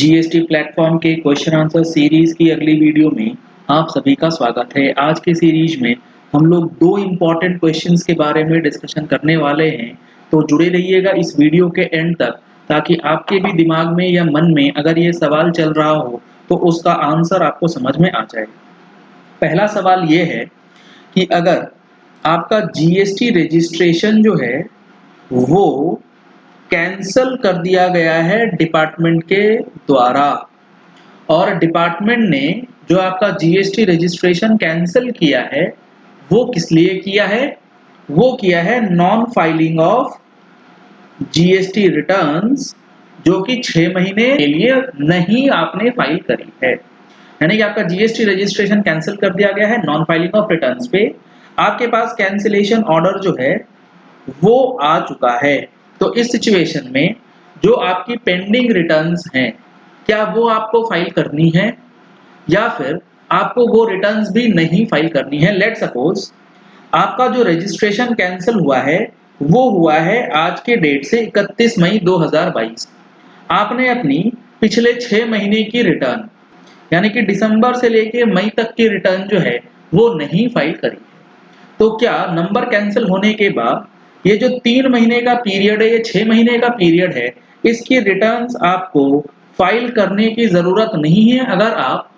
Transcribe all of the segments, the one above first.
GST platform के question answer series की अगली वीडियो में आप सभी का स्वागत है। आज के सीरीज में हम लोग दो इम्पॉर्टेंट क्वेश्चंस के बारे में डिस्कशन करने वाले हैं, तो जुड़े रहिएगा इस वीडियो के एंड तक ताकि आपके भी दिमाग में या मन में अगर ये सवाल चल रहा हो तो उसका आंसर आपको समझ में आ जाए। पहला सवाल ये है कि अगर आपका जीएसटी रजिस्ट्रेशन जो है वो कैंसल कर दिया गया है डिपार्टमेंट के द्वारा, और डिपार्टमेंट ने जो आपका जीएसटी रजिस्ट्रेशन कैंसिल किया है वो किस लिए किया है? वो किया है non filing of GST returns, जो कि 6 महीने के लिए नहीं आपने फाइल करी है। यानी कि आपका जीएसटी रजिस्ट्रेशन कैंसिल कर दिया गया है नॉन फाइलिंग ऑफ रिटर्न्स पे। आपके पास कैंसिलेशन ऑर्डर जो है वो आ चुका है। तो इस सिचुएशन में जो आपकी पेंडिंग रिटर्न्स हैं, क्या वो आपको फाइल करनी है या फिर आपको वो रिटर्न्स भी नहीं फाइल करनी है? लेट सपोज आपका जो रजिस्ट्रेशन कैंसिल हुआ है वो हुआ है आज के डेट से 31 मई 2022। आपने अपनी पिछले 6 महीने की रिटर्न यानी कि दिसंबर से लेके मई तक की रिटर्न जो है वो नहीं फाइल करी है। तो क्या नंबर कैंसिल होने के बाद ये जो 3 महीने का पीरियड है, ये 6 महीने का पीरियड है, इसकी रिटर्न्स आपको फाइल करने की जरूरत नहीं है अगर आप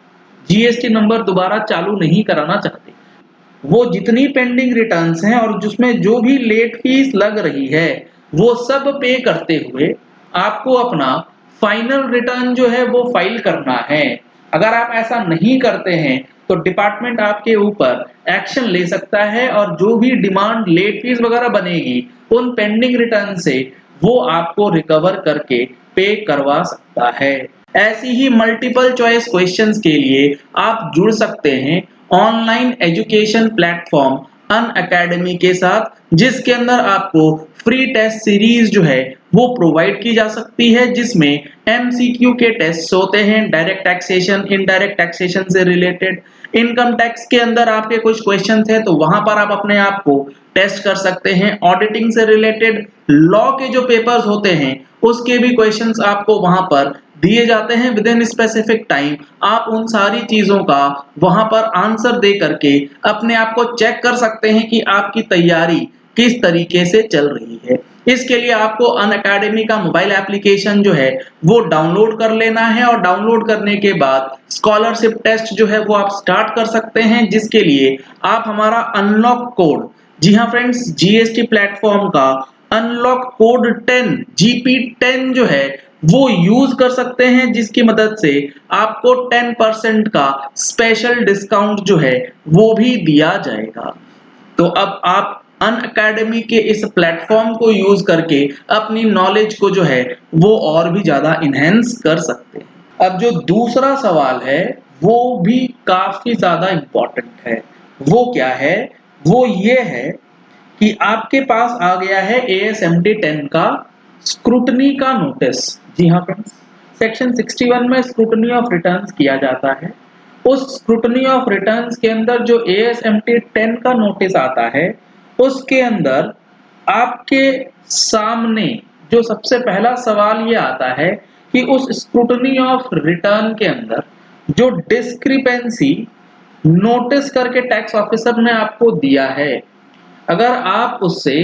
जीएसटी नंबर दोबारा चालू नहीं कराना चाहते। वो जितनी पेंडिंग रिटर्न्स हैं और जिसमें जो भी लेट फीस लग रही है वो सब पे करते हुए आपको अपना फाइनल रिटर्न जो है वो फाइल करना है। अगर आप ऐसा नहीं करते हैं तो डिपार्टमेंट आपके ऊपर एक्शन ले सकता है और जो भी डिमांड लेट फीस वगैरह बनेगी उन पेंडिंग रिटर्न से वो आपको रिकवर करके पे करवा सकता है। ऐसी ही मल्टीपल चॉइस क्वेश्चंस के लिए आप जुड़ सकते हैं ऑनलाइन एजुकेशन प्लेटफॉर्म अनअकैडमी के साथ, जिसके अंदर आपको फ्री टेस्ट सीरीज जो है वो प्रोवाइड की जा सकती है, जिसमें एमसीक्यू के टेस्ट होते हैं डायरेक्ट टैक्सेशन, इनडायरेक्ट टैक्सेशन से रिलेटेड। इनकम टैक्स के अंदर आपके कुछ क्वेश्चंस हैं तो वहां पर आप अपने आप को टेस्ट कर सकते हैं। ऑडिटिंग से रिलेटेड लॉ के जो पेपर्स होते हैं उसके भी क्वेश्चंस आपको वहां पर दिए जाते हैं विद इन स्पेसिफिक टाइम। आप उन सारी चीजों का वहां पर आंसर दे करके अपने आप को चेक कर सकते हैं कि आपकी तैयारी किस तरीके से चल रही है। इसके लिए आपको अनअकैडमी का मोबाइल एप्लीकेशन जो है वो डाउनलोड कर लेना है और डाउनलोड करने के बाद स्कॉलरशिप टेस्ट जो है वो आप स्टार्ट कर सकते हैं, जिसके लिए आप हमारा अनलॉक कोड, जी हाँ फ्रेंड्स, जीएसटी प्लेटफॉर्म का अनलॉक कोड 10 GP10 जो है वो यूज कर सकते हैं, जिसकी मदद से आपको 10% का स्पेशल डिस्काउंट जो है वो भी दिया जाएगा। तो अब आप अनअकैडमी के इस प्लेटफॉर्म को यूज करके अपनी नॉलेज को जो है वो और भी ज्यादा इनहेंस कर सकते हैं। अब जो दूसरा सवाल है वो भी काफी ज्यादा इंपॉर्टेंट है। वो क्या है? वो ये है कि आपके पास आ गया है ASMT 10 का स्क्रूटनी का नोटिस। जी हाँ फ्रेंड्स, सेक्शन 61 में स्क्रूटनी ऑफ रिटर्न्स किया जाता है। उस स्क्रूटनी ऑफ रिटर्न्स के अंदर जो ASMT 10 का नोटिस आता है उसके अंदर आपके सामने जो सबसे पहला सवाल ये आता है कि उस स्क्रूटनी ऑफ रिटर्न के अंदर जो डिस्क्रिपेंसी नोटिस करके टैक्स ऑफिसर ने आपको दिया है, अगर आप उससे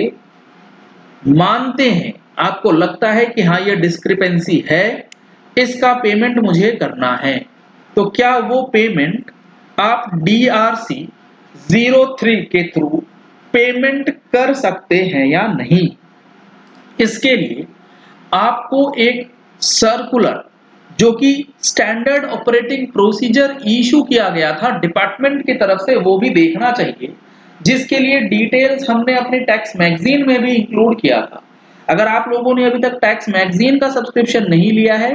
मानते हैं, आपको लगता है कि हाँ ये डिस्क्रिपेंसी है, इसका पेमेंट मुझे करना है, तो क्या वो पेमेंट आप DRC 03 के थ्रू पेमेंट कर सकते हैं या नहीं? इसके लिए आपको एक सर्कुलर जो कि स्टैंडर्ड ऑपरेटिंग प्रोसीजर इशू किया गया था डिपार्टमेंट की तरफ से वो भी देखना चाहिए, जिसके लिए डिटेल्स हमने अपने टैक्स मैगजीन में भी इंक्लूड किया था। अगर आप लोगों ने अभी तक टैक्स मैगजीन का सब्सक्रिप्शन नहीं लिया है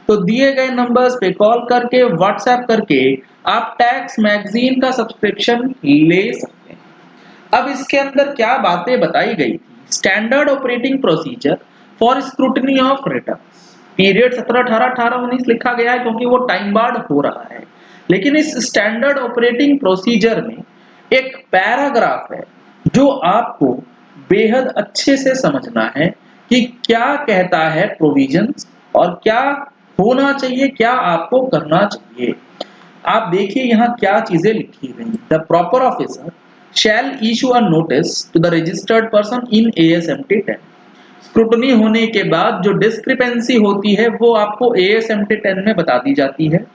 तो दिए गए नंबर्स पे कॉल करके व्हाट्सएप करके आप टैक्स मैगजीन का सब्सक्रिप्शन ले सकते हैं। अब इसके अंदर क्या बातें बताई गई थी? Standard operating procedure for scrutiny of return, period 17, 18, 18, 19 लिखा गया है क्योंकि वो टाइम बार्ड हो रहा है, लेकिन इस स्टैंडर्ड ऑपरेटिंग प्रोसीजर में एक पैराग्राफ है जो आपको बेहद अच्छे से समझना है कि क्या कहता है प्रोविजंस और क्या होना चाहिए, क्या आपको करना चाहिए। आप देखिए यहाँ क्या चीजें लिखी गई। The proper officer shall issue a notice to the registered person in ASMT 10। Scrutiny होने के बाद जो डिस्क्रिपेंसी होती है वो आपको ASMT 10 में बता दी जाती है।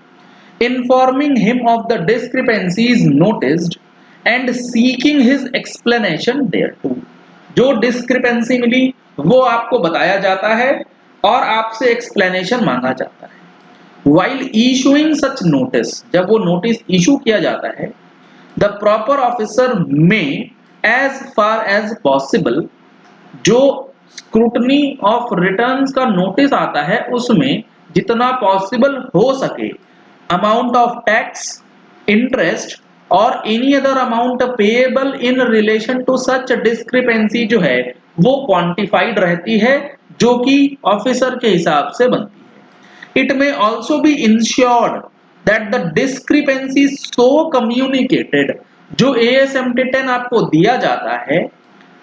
Informing him of the discrepancies noticed and seeking his explanation thereto। जो डिस्क्रिपेंसी मिली वो आपको बताया जाता है और आपसे एक्सप्लेनेशन मांगा जाता है। While issuing such notice, जब वो नोटिस इशू किया जाता है, the proper officer may as far as possible, जो स्क्रूटनी ऑफ रिटर्न्स का नोटिस आता है उसमें जितना पॉसिबल हो सके अमाउंट ऑफ टैक्स, इंटरेस्ट और any other amount payable in relation to such discrepancy जो है वो क्वांटिफाइड रहती है, जो कि ऑफिसर के हिसाब से बनती है। It may also be insured that the discrepancy so communicated, जो ASMT 10 आपको दिया जाता है,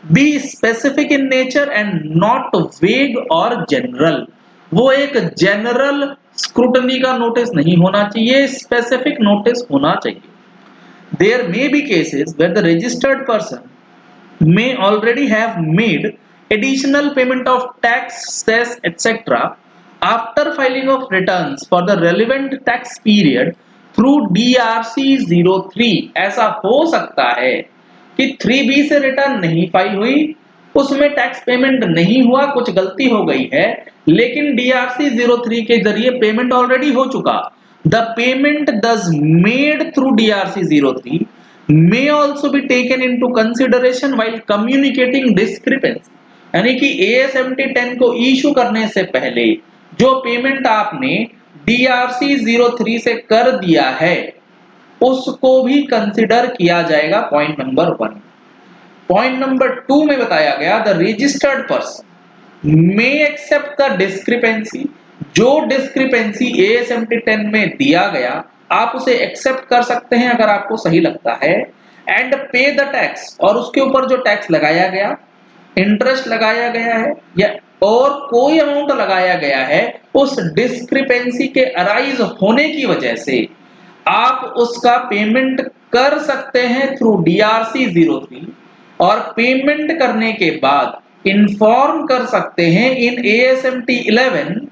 be specific in nature and not वेग और जनरल। वो एक जनरल स्क्रूटनी का नोटिस नहीं होना चाहिए, स्पेसिफिक नोटिस होना चाहिए। There may be cases where the registered person may already have made additional payment of tax, cess, etc. after filing of returns for the relevant tax period through DRC 03। ऐसा हो सकता है कि 3B से return नहीं file हुई, उसमें tax payment नहीं हुआ, कुछ गलती हो गई है, लेकिन DRC 03 के जरिए पेमेंट ऑलरेडी हो चुका। The payment thus made through DRC 03 may also be taken into consideration while communicating discrepancy। यानी कि ASMT 10 को इशू करने से पहले जो पेमेंट आपने DRC 03 से कर दिया है उसको भी कंसिडर किया जाएगा। Point number 1। पॉइंट नंबर 2 में बताया गया the registered person may accept the discrepancy. जो डिस्क्रिपेंसी ASMT 10 में दिया गया आप उसे एक्सेप्ट कर सकते हैं अगर आपको सही लगता है, एंड पे द टैक्स, और उसके ऊपर जो टैक्स लगाया गया, इंटरेस्ट लगाया गया है या और कोई अमाउंट लगाया गया है उस डिस्क्रिपेंसी के अराइज होने की वजह से आप उसका पेमेंट कर सकते हैं थ्रू DRC 03, और पेमेंट करने के बाद इन्फॉर्म कर सकते हैं इन ASMT 11,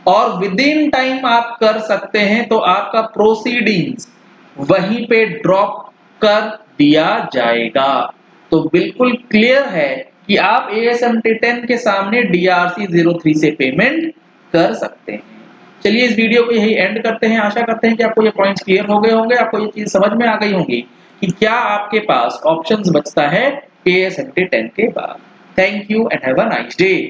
और विद इन टाइम आप कर सकते हैं तो आपका प्रोसीडिंग्स वहीं पे ड्रॉप कर दिया जाएगा। तो बिल्कुल क्लियर है कि आप ASMT 10 के सामने DRC 03 से पेमेंट कर सकते हैं। चलिए इस वीडियो को यही एंड करते हैं। आशा करते हैं कि आपको ये पॉइंट्स क्लियर हो गए होंगे, आपको ये चीज समझ में आ गई होंगी कि क्या आपके पास ऑप्शंस बचता है ASMT 10 के बाद। Thank you and have a nice day.